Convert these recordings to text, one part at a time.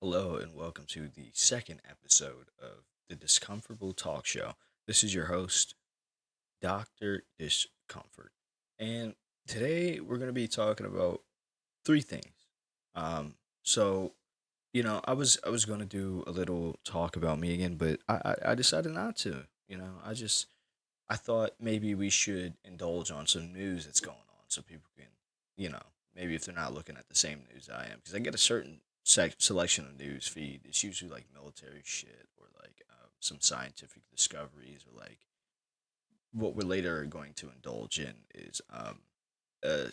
Hello and welcome to the second episode of the Discomfortable Talk Show. This is your host, Dr. Discomfort. And today we're going to be talking about three things. Um, so, I was going to do a little talk about me again, but I decided not to. I thought maybe we should indulge on some news that's going on so people can, you know, maybe if they're not looking at the same news I am, because I get a certain selection of news feed. It's usually like military shit or like some scientific discoveries or like what we're later going to indulge in is a, a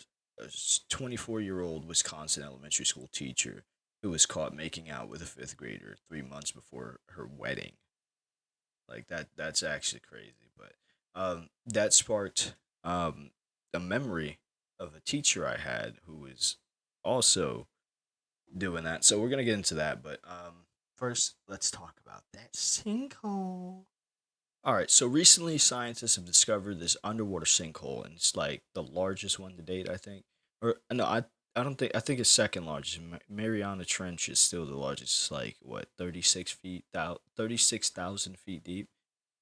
24-year-old Wisconsin elementary school teacher who was caught making out with a fifth grader 3 months before her wedding. Like that's actually crazy. But that sparked a memory of a teacher I had who was also doing that. So we're gonna get into that. But first, let's talk about that sinkhole. All right. So recently, scientists have discovered this underwater sinkhole, and it's like the largest one to date, I think. Or no, I don't think I think it's second largest. Mariana Trench is still the largest. It's like what 36 feet, 36,000 feet deep.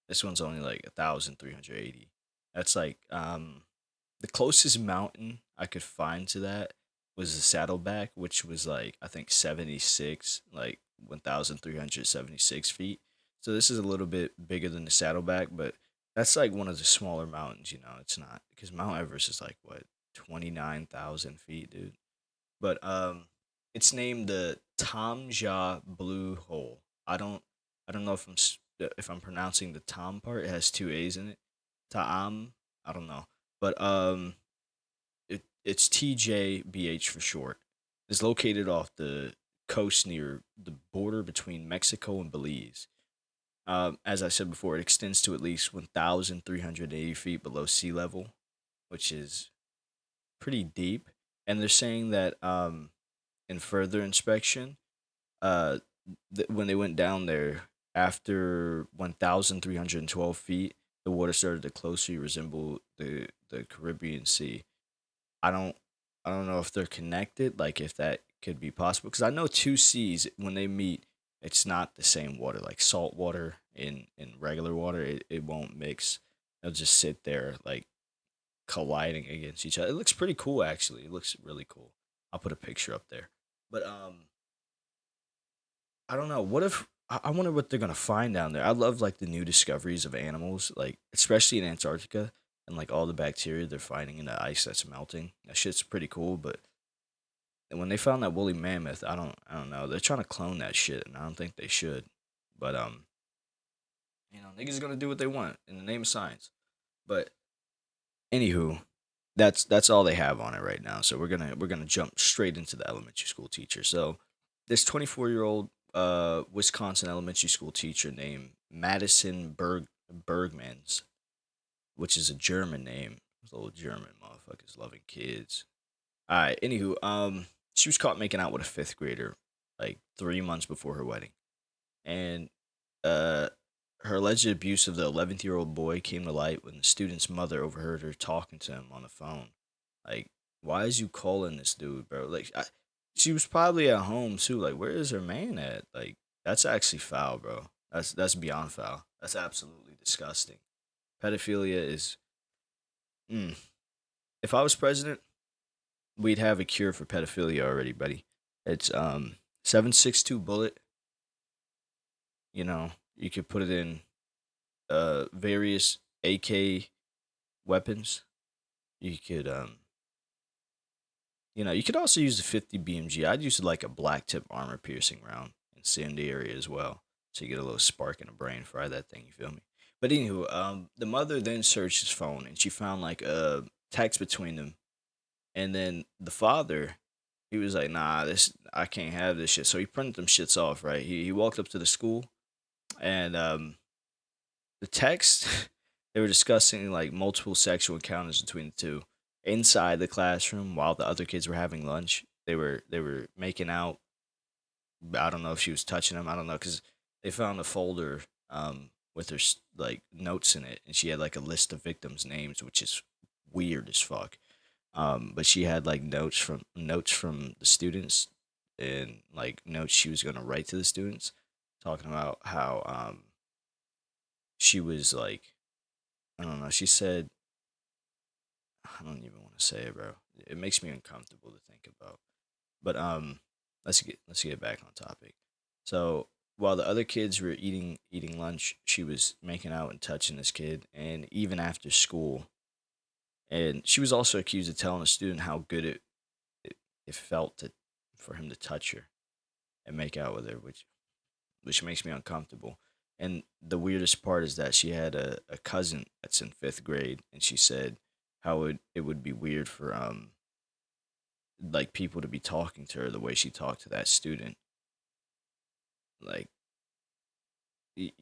This one's only like 1,380. That's like the closest mountain I could find to that was the Saddleback, which was like I think 76, like 1,376 feet. So this is a little bit bigger than the Saddleback, but that's like one of the smaller mountains. It's not because Mount Everest is like what 29,000 feet, dude. But it's named the Tamja Blue Hole. I don't I don't know if I'm pronouncing the Tom part. It has two A's in it. Taam. I don't know, but it's TJBH for short. It's located off the coast near the border between Mexico and Belize. As I said before, it extends to at least 1,380 feet below sea level, which is pretty deep. And they're saying that in further inspection, uh, when they went down there after 1,312 feet, the water started to closely resemble the Caribbean Sea. I don't I don't know if they're connected, like if that could be possible, because I know two seas when they meet, it's not the same water. Like salt water in regular water, it won't mix. They'll just sit there like colliding against each other. It looks pretty cool, actually. It looks really cool. I'll put a picture up there. But I don't know. What if I wonder what they're gonna find down there? I love like the new discoveries of animals, like especially in Antarctica and like all the bacteria they're finding in the ice that's melting. That shit's pretty cool. But when they found that woolly mammoth, I don't know. They're trying to clone that shit, and I don't think they should. But niggas gonna do what they want in the name of science. But anywho, that's all they have on it right now. So we're gonna jump straight into the elementary school teacher. So this 24-year-old Wisconsin elementary school teacher named Madison Bergmans, which is a German name. Those little German motherfuckers loving kids. All right. Anywho, she was caught making out with a fifth grader like 3 months before her wedding, and uh, her alleged abuse of the 11th-year-old boy came to light when the student's mother overheard her talking to him on the phone. Like, why is you calling this dude, bro? She was probably at home too. Like, where is her man at? Like, that's actually foul, bro. That's beyond foul. That's absolutely disgusting. Pedophilia is. Mm. If I was president, we'd have a cure for pedophilia already, buddy. It's 7.62 bullet. You could put it in various AK weapons. You could you could also use the 50 BMG. I'd use like a black tip armor piercing round incendiary as well, so you get a little spark in the brain. Fry that thing. You feel me? But anywho, the mother then searched his phone and she found like a text between them, and then the father, he was like, "Nah, this I can't have this shit." So he printed them shits off. Right? He walked up to the school, and the text they were discussing like multiple sexual encounters between the two inside the classroom while the other kids were having lunch. They were making out. I don't know if she was touching him. I don't know because they found a folder with her like notes in it, and she had like a list of victims' names, which is weird as fuck. But she had like notes from the students and like notes she was gonna write to the students, talking about how she was like, I don't know. She said, I don't even want to say it, bro. It makes me uncomfortable to think about. But let's get back on topic. So while the other kids were eating lunch, she was making out and touching this kid, and even after school. And she was also accused of telling a student how good it, it felt for him to touch her and make out with her, which makes me uncomfortable. And the weirdest part is that she had a cousin that's in fifth grade, and she said how it would be weird for like people to be talking to her the way she talked to that student. Like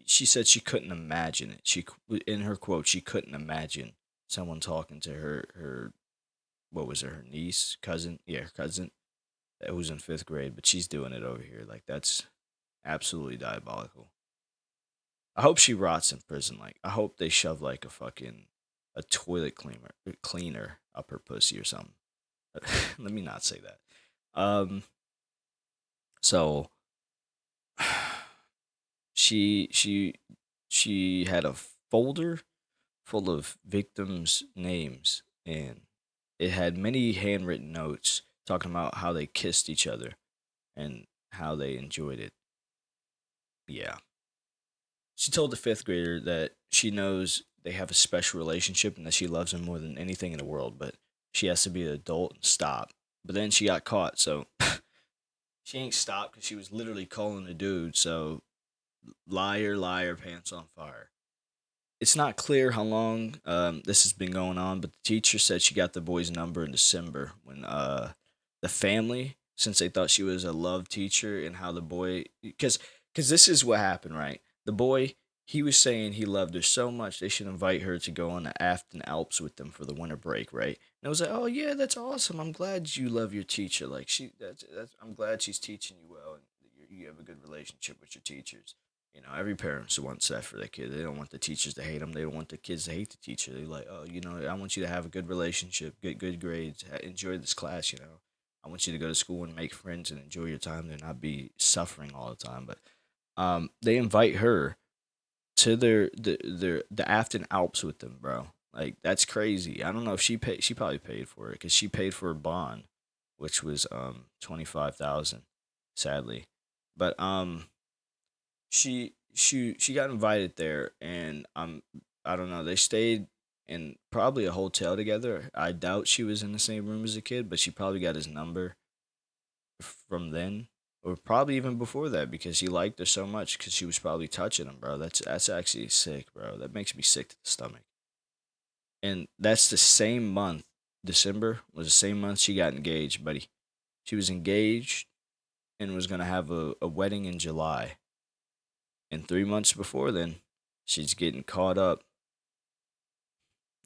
she said she couldn't imagine it. In her quote, she couldn't imagine someone talking to her what was it, her niece, cousin, yeah, her cousin that was in fifth grade, but she's doing it over here. Like that's absolutely diabolical. I hope she rots in prison. Like I hope they shove like a toilet cleaner up her pussy or something. Let me not say that. Um, so she she she had a folder full of victims' names, and it had many handwritten notes talking about how they kissed each other and how they enjoyed it. Yeah. She told the fifth grader that she knows they have a special relationship and that she loves him more than anything in the world, but she has to be an adult and stop. But then she got caught, so she ain't stopped because she was literally calling the dude. So liar, liar, pants on fire. It's not clear how long this has been going on, but the teacher said she got the boy's number in December when the family, since they thought she was a love teacher, and how the boy, because this is what happened, right? The boy, he was saying he loved her so much they should invite her to go on the Afton Alps with them for the winter break, right? And I was like, oh yeah, that's awesome. I'm glad you love your teacher. Like that's I'm glad she's teaching you well and you have a good relationship with your teachers. Every parent wants that for their kid. They don't want the teachers to hate them. They don't want the kids to hate the teacher. They're like, oh, I want you to have a good relationship, get good grades, enjoy this class. I want you to go to school and make friends and enjoy your time there, not be suffering all the time. But they invite her to the Afton Alps with them, bro. Like that's crazy. I don't know if she paid. She probably paid for it because she paid for a bond, which was 25,000. Sadly, but she got invited there, and I don't know, they stayed in probably a hotel together. I doubt she was in the same room as a kid, but she probably got his number from then, or probably even before that, because he liked her so much because she was probably touching him, bro. That's actually sick, bro. That makes me sick to the stomach. And that's the same month. December was the same month she got engaged, buddy. She was engaged and was gonna have a wedding in July. And 3 months before then, she's getting caught up.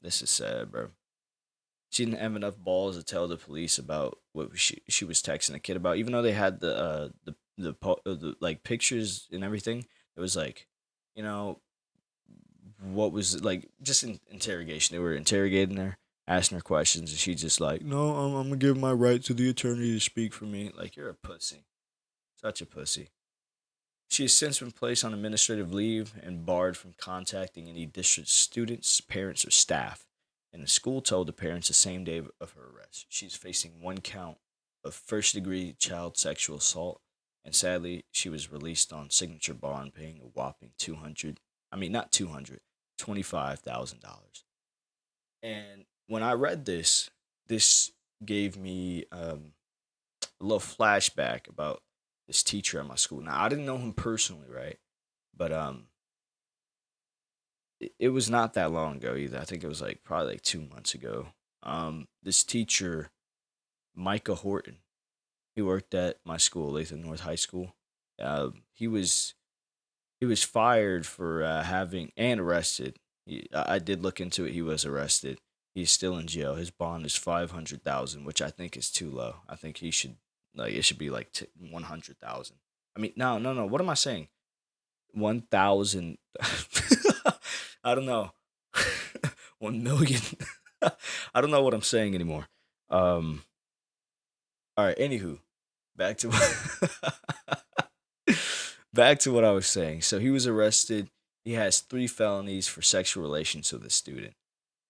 This is sad, bro. She didn't have enough balls to tell the police about what she was texting the kid about, even though they had the like pictures and everything. It was like, you know, what was like just in interrogation. They were interrogating her, asking her questions, and she just like, no, I'm gonna give my right to the attorney to speak for me. Like you're a pussy, such a pussy. She has since been placed on administrative leave and barred from contacting any district students, parents, or staff. And the school told the parents the same day of her arrest. She's facing one count of first degree child sexual assault. And sadly, she was released on signature bond, paying a whopping 200, I mean, not 200, $25,000. And when I read this gave me a little flashback about this teacher at my school. Now I didn't know him personally, right? But it was not that long ago either. I think it was like probably like 2 months ago. This teacher, Micah Horton, he worked at my school, Latham North High School. He was fired for having and arrested. I did look into it. He was arrested. He's still in jail. His bond is 500,000, which I think is too low. I think he should like it should be like 100,000. I mean, no, no, no. What am I saying? 1,000. I don't know. 1 million. I don't know what I'm saying anymore. Um. All right. Anywho, back to back to what I was saying. So he was arrested. He has 3 felonies for sexual relations with a student.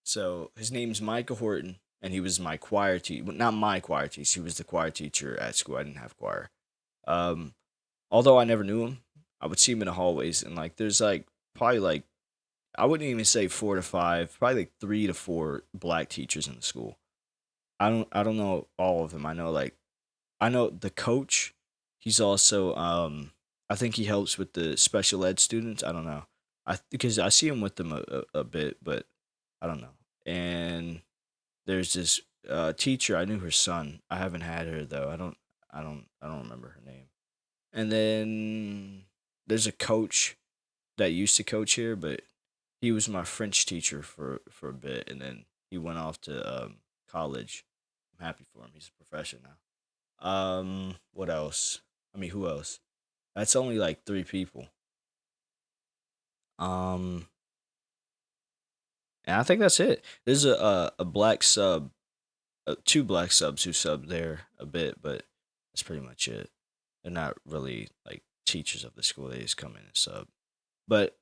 So his name's Micah Horton, and he was my choir teacher. Not my choir teacher. He was the choir teacher at school. I didn't have choir. Um, Although I never knew him, I would see him in the hallways, and like there's like probably like I wouldn't even say 4 to 5, probably like 3 to 4 black teachers in the school. I don't know all of them. I know the coach. He's also I think he helps with the special ed students. I don't know. I because I see him with them a bit, but I don't know. And there's this teacher. I knew her son. I haven't had her though. I don't remember her name. And then there's a coach that used to coach here, but he was my French teacher for a bit, and then he went off to college. I'm happy for him. He's a professional now. What else? I mean, who else? That's only like 3 people. Um, and I think that's it. There's a black sub, 2 black subs who sub there a bit, but that's pretty much it. They're not really like teachers of the school. They just come in and sub. But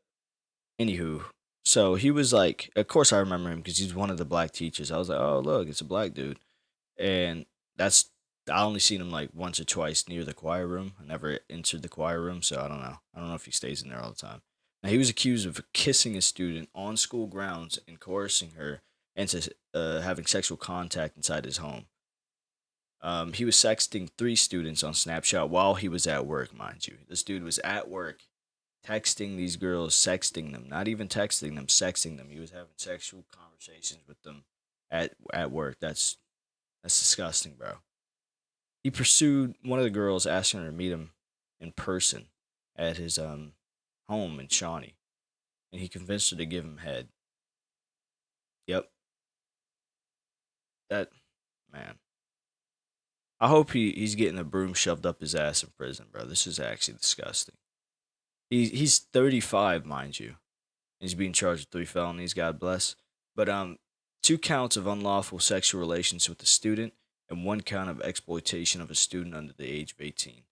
anywho, so he was like, of course I remember him because he's one of the black teachers. I was like, oh look, it's a black dude, and that's I only seen him like once or twice near the choir room. I never entered the choir room, so I don't know. I don't know if he stays in there all the time. Now he was accused of kissing a student on school grounds and coercing her into having sexual contact inside his home. He was sexting 3 students on Snapchat while he was at work, mind you. This dude was at work texting these girls, sexting them, not even texting them, sexting them. He was having sexual conversations with them at work. That's disgusting, bro. He pursued one of the girls, asking her to meet him in person at his home in Shawnee, and he convinced her to give him head. Yep, that man. I hope he's getting a broom shoved up his ass in prison, bro. This is actually disgusting. He's 35, mind you. He's being charged with 3 felonies. God bless. But 2 counts of unlawful sexual relations with a student, and 1 count of exploitation of a student under the age of 18.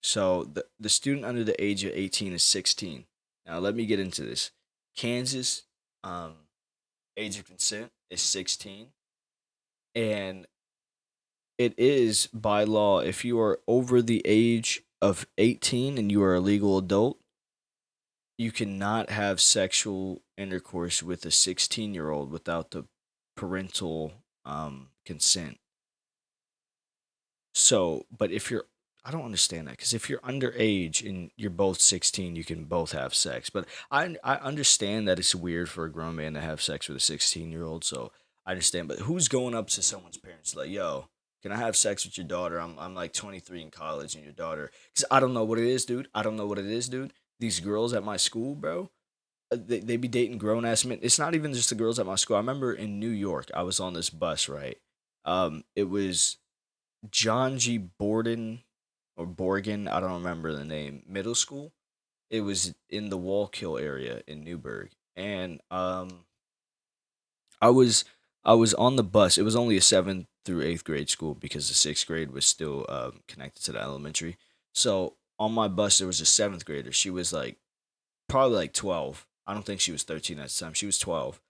So the student under the age of 18 is 16. Now let me get into this. Kansas, um, age of consent is 16, and it is by law if you are over the age of 18 and you are a legal adult, you cannot have sexual intercourse with a 16-year-old without the parental consent. So, but if you're, I don't understand that because if you're underage and you're both 16, you can both have sex. But I understand that it's weird for a grown man to have sex with a 16-year-old. So I understand. But who's going up to someone's parents like, yo, can I have sex with your daughter? I'm like 23 in college and your daughter. Because I don't know what it is, dude. I don't know what it is, dude. These girls at my school, bro, they be dating grown ass men. It's not even just the girls at my school. I remember in New York, I was on this bus, right? It was John G. Borden or Borgen, I don't remember the name, middle school. It was in the Wallkill area in Newburgh. And I was I was on the bus. It was only a 7th through 8th grade school because the 6th grade was still connected to the elementary. So on my bus there was a 7th grader. She was like probably like 12. I don't think she was 13 at the time. She was 12.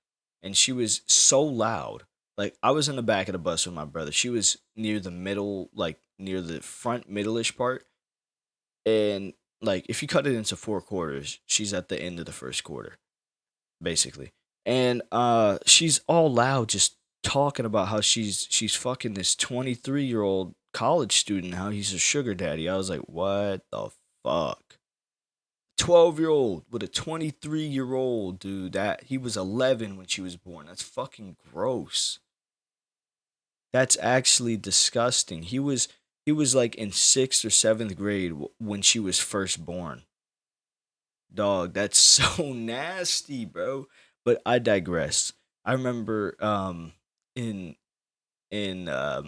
And she was so loud. Like I was in the back of the bus with my brother. She was near the middle, like near the front middle-ish part. And like if you cut it into 4 quarters, she's at the end of the first quarter, basically. And she's all loud just talking about how she's fucking this 23-year-old college student, how he's a sugar daddy. I was like, what the fuck? 12-year-old with a 23-year-old dude that he was 11 when she was born. That's fucking gross. That's actually disgusting. He was like in 6th or 7th grade when she was first born. Dog, that's so nasty, bro. But I digress. I remember in in I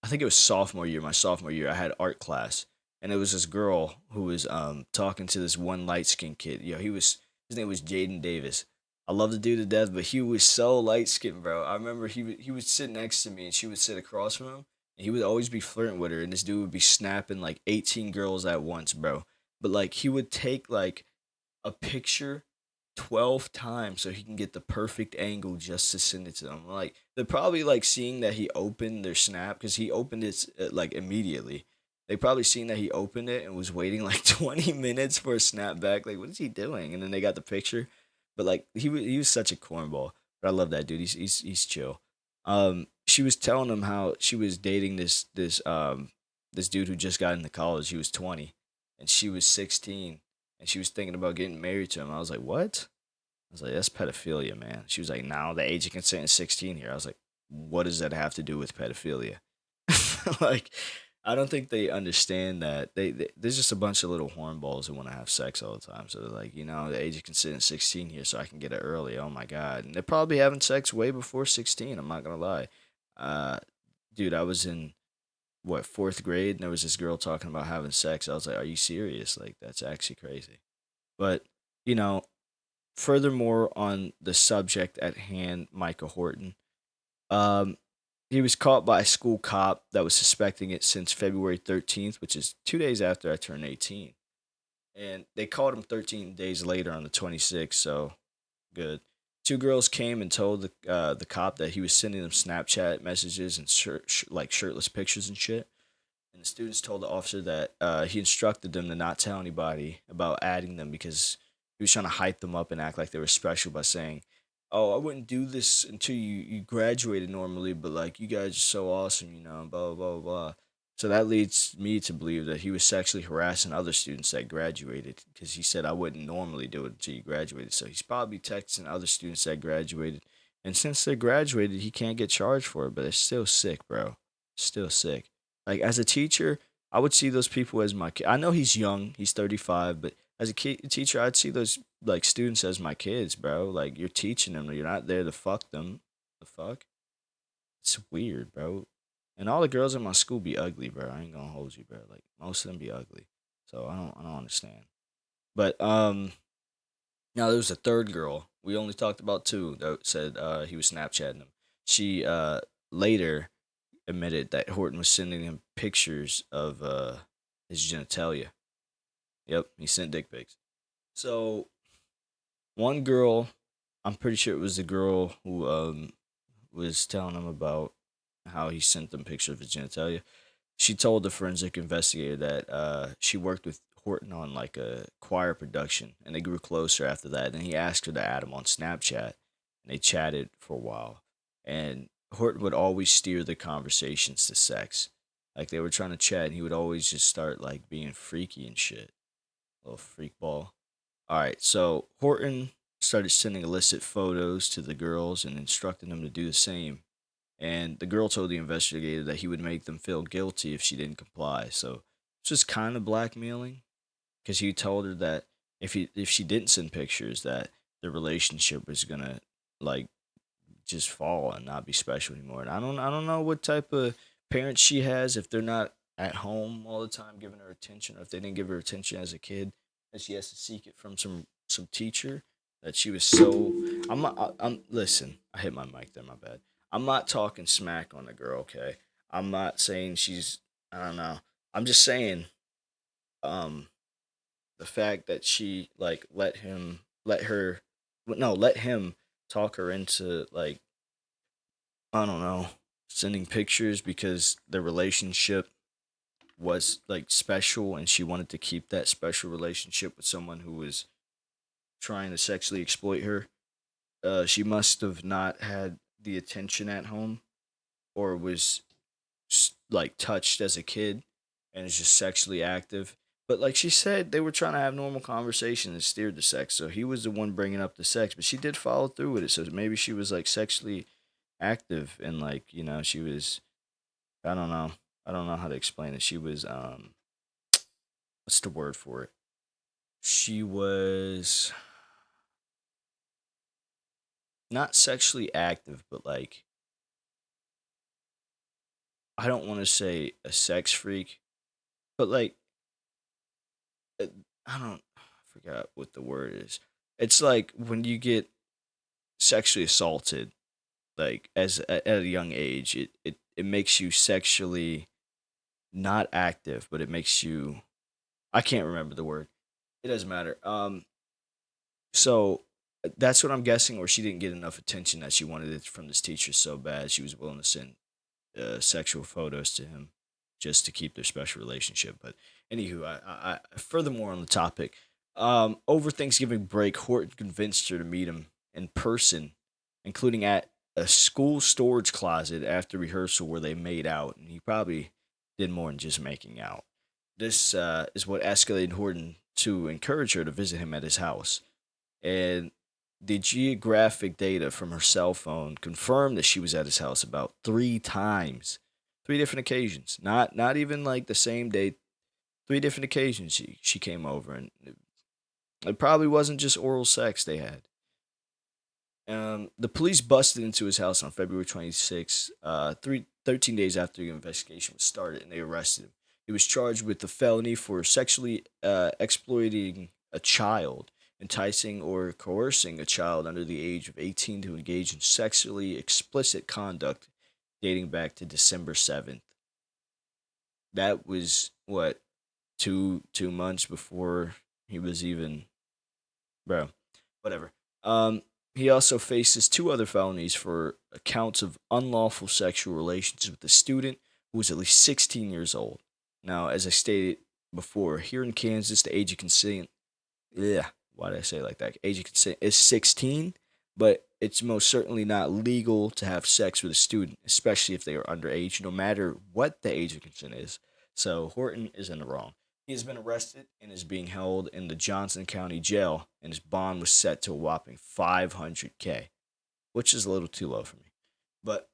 think it was sophomore year, my sophomore year, I had art class, and it was this girl who was talking to this one light skinned kid. His name was Jaden Davis. I love the dude to death, but he was so light skinned, bro. I remember he would sit next to me, and she would sit across from him, He would always be flirting with her, and this dude would be snapping like 18 girls at once, bro. But like he would take like a picture 12 times so he can get the perfect angle just to send it to them. Like they're probably like seeing that he opened their snap because he opened it like immediately. They probably seen that he opened it and was waiting like 20 minutes for a snap back. Like, what is he doing? And then they got the picture. But like he was such a cornball. But I love that dude. He's chill. She was telling him how she was dating this dude who just got into college. He was 20 and she was 16 and she was thinking about getting married to him. I was like, what? I was like, that's pedophilia, man. She was like, no, the age of consent is 16 here. I was like, what does that have to do with pedophilia? Like, I don't think they understand that. There's just a bunch of little hornballs who want to have sex all the time. So they're like, the age of consent is 16 here, so I can get it early. Oh my god, and they're probably having sex way before 16. I'm not gonna lie. Uh, Dude, I was in what fourth grade, and there was this girl talking about having sex. I was like, are you serious? Like, that's actually crazy. But you know, furthermore on the subject at hand, Micah Horton. Um, he was caught by a school cop that was suspecting it since February 13th, which is 2 days after I turned 18. And they caught him 13 days later on the 26th, so good. Two girls came and told the cop that he was sending them Snapchat messages and like shirtless pictures and shit. And the students told the officer that he instructed them to not tell anybody about adding them because he was trying to hype them up and act like they were special by saying, "Oh, I wouldn't do this until you graduated normally, but like you guys are so awesome, blah blah blah blah." So that leads me to believe that he was sexually harassing other students that graduated because he said I wouldn't normally do it until you graduated. So he's probably texting other students that graduated, and since they graduated, he can't get charged for it. But it's still sick, bro. Still sick. Like as a teacher, I would see those people as my kid. I know he's young, he's 35, but as a teacher, I'd see those like students as my kids, bro. Like you're teaching them, you're not there to fuck them. The fuck? It's weird, bro. And all the girls in my school be ugly, bro. I ain't gonna hold you, bro. Like most of them be ugly. So I don't understand. But now there was a third girl. We only talked about two that said he was Snapchatting them. She later admitted that Horton was sending him pictures of his genitalia. Yep, he sent dick pics. So one girl, I'm pretty sure it was the girl who was telling him about how he sent them pictures of his genitalia. She told the forensic investigator that she worked with Horton on like a choir production, and they grew closer after that. And he asked her to add him on Snapchat, and they chatted for a while. And Horton would always steer the conversations to sex. Like they were trying to chat, and he would always just start like being freaky and shit, little freak ball. All right, so Horton started sending illicit photos to the girls and instructing them to do the same. And the girl told the investigator that he would make them feel guilty if she didn't comply. So it's just kind of blackmailing because he told her that if she didn't send pictures, that the relationship was gonna like just fall and not be special anymore. And I don't know what type of parents she has if they're not at home all the time giving her attention, or if they didn't give her attention as a kid, and she has to seek it from some teacher that she was so. I'm not. I'm listen. I hit my mic there. My bad. I'm not talking smack on the girl. Okay. I'm not saying she's. I don't know. I'm just saying. Um, the fact that she like let her, no, let him talk her into like I don't know, sending pictures because the relationship was like special and she wanted to keep that special relationship with someone who was trying to sexually exploit her. She must have not had the attention at home or was like touched as a kid and is just sexually active. But like she said, they were trying to have normal conversation and steered the sex. So he was the one bringing up the sex, but she did follow through with it. So maybe she was like sexually active and like she was I don't know. I don't know how to explain it. She was what's the word for it? She was not sexually active, but like I don't want to say a sex freak, but like uh, I don't I forgot what the word is. It's like when you get sexually assaulted like at a young age, it it makes you sexually not active, but it makes you, I can't remember the word. It doesn't matter. So that's what I'm guessing, or she didn't get enough attention that she wanted it from this teacher so bad she was willing to send sexual photos to him just to keep their special relationship. But anywho, furthermore on the topic, over Thanksgiving break, Horton convinced her to meet him in person, including at a school storage closet after rehearsal where they made out, and he probably did more than just making out. This is what escalated Horton to encourage her to visit him at his house. And the geographic data from her cell phone confirmed that she was at his house about 3 times, 3 different occasions. Not even like the same day. 3 different occasions she came over, and it probably wasn't just oral sex they had. The police busted into his house on February 26th, 13 days after the investigation was started, and they arrested him. He was charged with the felony for sexually exploiting a child, enticing or coercing a child under the age of 18 to engage in sexually explicit conduct dating back to December 7th. That was what, two months before he was even, bro, whatever. He also faces 2 other felonies for accounts of unlawful sexual relations with a student who was at least 16 years old. Now, as I stated before, here in Kansas, the age of consent, yeah, why did I say it like that? Age of consent is 16, but it's most certainly not legal to have sex with a student, especially if they are underage, no matter what the age of consent is. So Horton is in the wrong. He has been arrested and is being held in the Johnson County Jail, and his bond was set to a whopping 500K, which is a little too low for me. But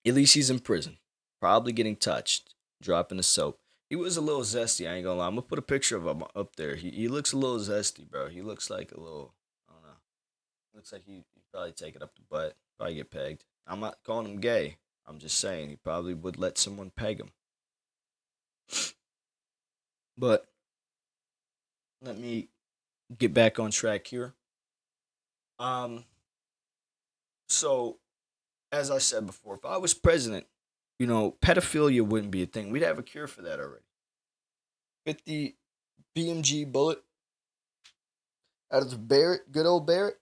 at least he's in prison, probably getting touched, dropping the soap. He was a little zesty, I ain't gonna lie. I'm gonna put a picture of him up there. He looks a little zesty, bro. He looks like a little, I don't know. Looks like he'd probably take it up the butt, probably get pegged. I'm not calling him gay. I'm just saying he probably would let someone peg him. But let me get back on track here. Um, so as I said before, if I was president, pedophilia wouldn't be a thing. We'd have a cure for that already. 50 BMG bullet out of the Barrett, good old Barrett,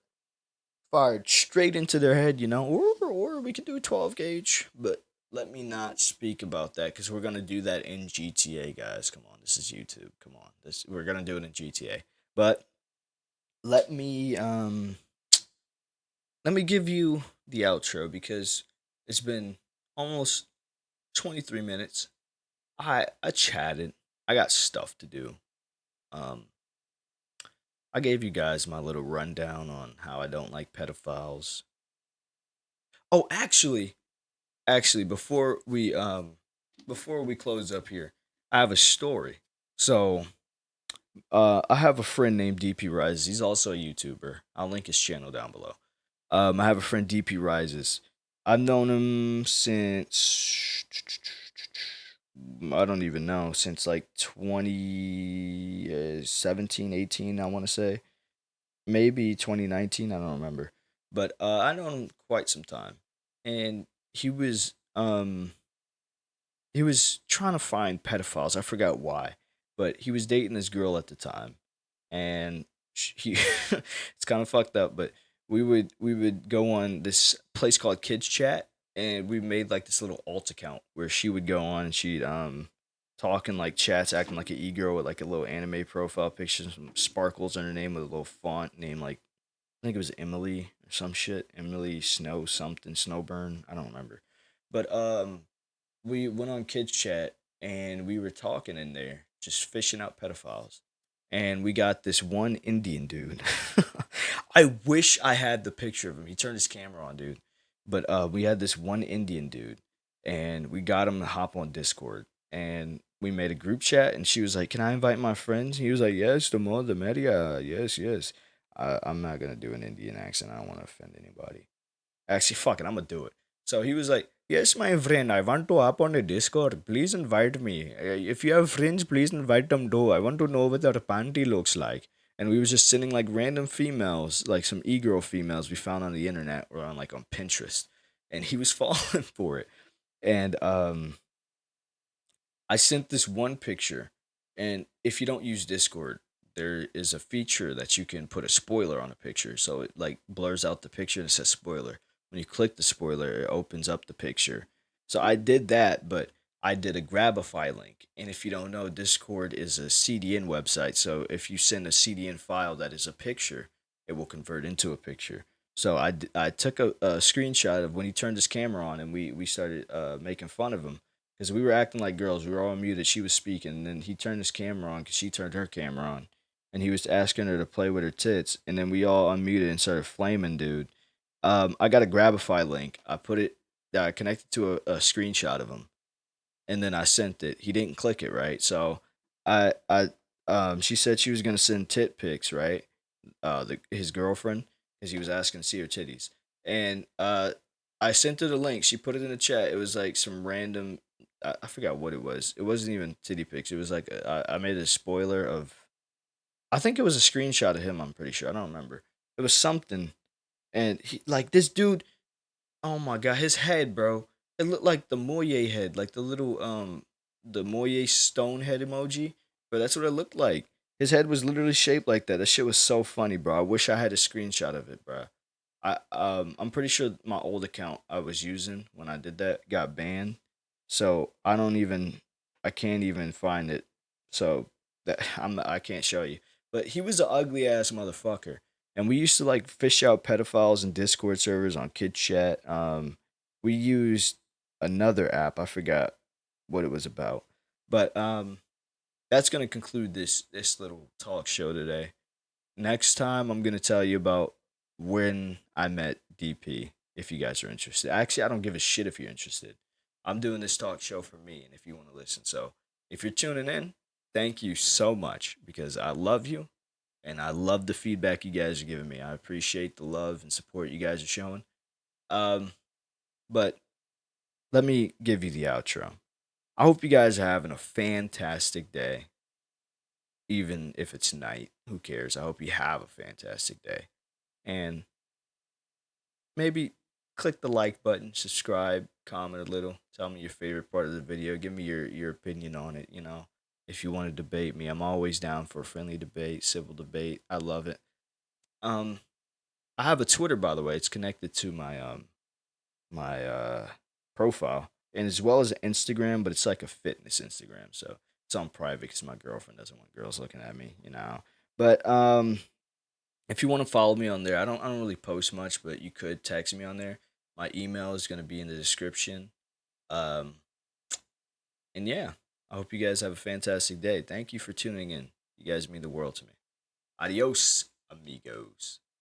fired straight into their head, or we could do a 12 gauge, but let me not speak about that because we're gonna do that in GTA, guys. Come on, this is YouTube. Come on, this we're gonna do it in GTA. But let me let me give you the outro because it's been almost 23 minutes. I chatted. I got stuff to do. Um, I gave you guys my little rundown on how I don't like pedophiles. Oh, actually, before we close up here, I have a story. So, I have a friend named DP Rises. He's also a YouTuber. I'll link his channel down below. I have a friend DP Rises. I've known him since I don't even know, since like 2017, 18, I want to say. Maybe 2019, I don't remember. But I known him quite some time. And he was trying to find pedophiles. I forgot why, but he was dating this girl at the time, and he it's kind of fucked up. But we would go on this place called Kids Chat, and we made like this little alt account where she would go on and she'd talk in like chats, acting like an e girl with like a little anime profile picture, some sparkles on her name with a little font name like I think it was Emily or some shit, Emily Snow something Snowburn. I don't remember, but we went on kids chat and we were talking in there, just fishing out pedophiles. And we got this one Indian dude. I wish I had the picture of him. He turned his camera on, dude. But we had this one Indian dude, and we got him to hop on Discord. And we made a group chat, and she was like, "Can I invite my friends?" He was like, "Yes, the more the merrier. Yes, yes." I'm not gonna do an Indian accent. I don't want to offend anybody. Actually, fuck it, I'm gonna do it. So he was like, "Yes, my friend, I want to hop on a Discord. Please invite me. If you have friends, please invite them too. I want to know what their panty looks like." And we was just sending like random females, like some e-girl females we found on the internet or on like on Pinterest. And he was falling for it. And I sent this one picture, and if you don't use Discord, there is a feature that you can put a spoiler on a picture, so it like blurs out the picture and it says spoiler. When you click the spoiler, it opens up the picture. So I did that, but I did a Grabify link, and if you don't know, Discord is a CDN website. So if you send a CDN file that is a picture, it will convert into a picture. So I took a screenshot of when he turned his camera on, and we started making fun of him because we were acting like girls. We were all muted. She was speaking, and then he turned his camera on because she turned her camera on, and he was asking her to play with her tits, and then we all unmuted and started flaming, dude. I got a Grabify link. I put it. I connected to a screenshot of him, and then I sent it. He didn't click it right, so she said she was gonna send tit pics, right? His girlfriend, because he was asking to see her titties, and I sent her the link. She put it in the chat. It was like some random. I forgot what it was. It wasn't even titty pics. It was like I made a spoiler of. I think it was a screenshot of him. I'm pretty sure. I don't remember. It was something, and he like this dude. Oh my god, his head, bro. It looked like the Moye head, like the little the Moye stone head emoji. But that's what it looked like. His head was literally shaped like that. That shit was so funny, bro. I wish I had a screenshot of it, bro. I'm pretty sure my old account I was using when I did that got banned. So I can't even find it. So that I can't show you. But he was an ugly ass motherfucker, and we used to like fish out pedophiles in Discord servers on Kid Chat. We used another app. I forgot what it was about, but that's gonna conclude this little talk show today. Next time, I'm gonna tell you about when I met DP. If you guys are interested, actually, I don't give a shit if you're interested. I'm doing this talk show for me, and if you want to listen, so if you're tuning in, thank you so much because I love you and I love the feedback you guys are giving me. I appreciate the love and support you guys are showing. Um, but let me give you the outro. I hope you guys are having a fantastic day, even if it's night. Who cares? I hope you have a fantastic day. And maybe click the like button, subscribe, comment a little, tell me your favorite part of the video, give me your opinion on it, you know. If you want to debate me, I'm always down for a friendly debate, civil debate. I love it. Um I have a Twitter, by the way. It's connected to my profile, and as well as an Instagram, but it's like a fitness Instagram, so it's on private because my girlfriend doesn't want girls looking at me, you know. But if you want to follow me on there, I don't really post much, but you could text me on there. My email is gonna be in the description. Um, and yeah, I hope you guys have a fantastic day. Thank you for tuning in. You guys mean the world to me. Adios, amigos.